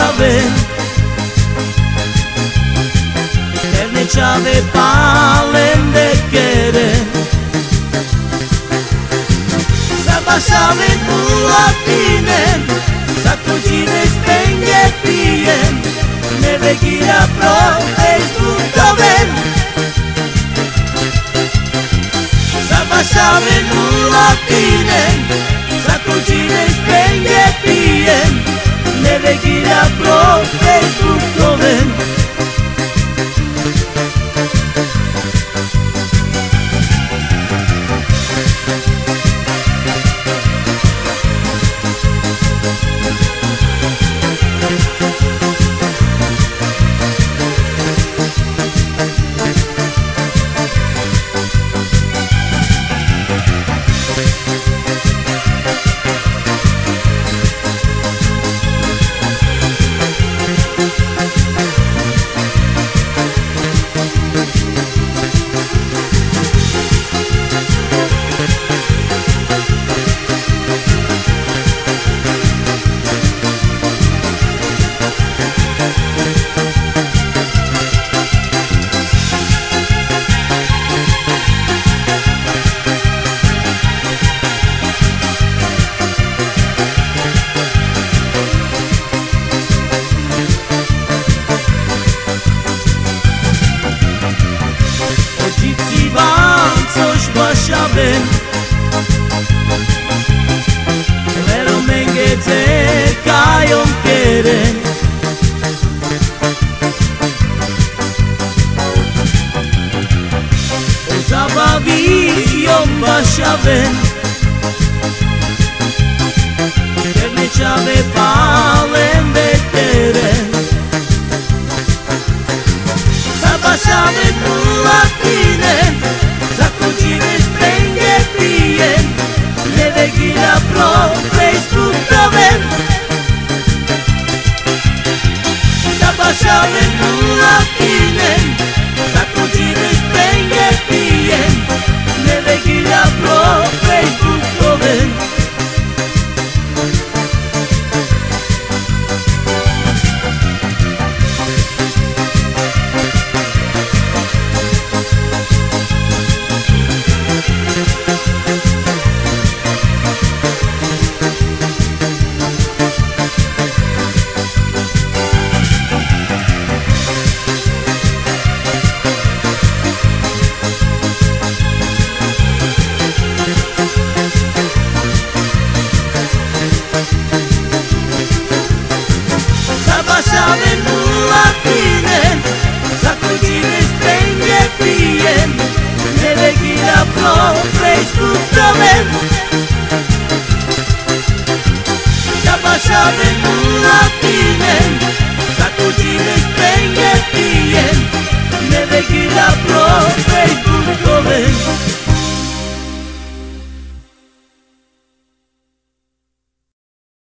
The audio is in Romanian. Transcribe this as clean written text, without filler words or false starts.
saber Ternečave palem de querer Zabašave bulatine Zakuđine stenge pijem Ne vegira pro Facebook-oven Zabašave bulatine Zakuđine stenge pijem Ne vegira pro Facebook-oven Vero mengete kajon kere Zabavijon bašaven Ternečave palem vetere Zabašave bulatine Zakuđine stenge pijem Ne vegira pro Facebook-oven Zabašave bulatine Zakuđine stenge pijem Ne vegira pro Facebook-oven Zabašave bulatine Zakuđine stenge pijem Ne vegira pro Facebook-oven Zabašave bulatine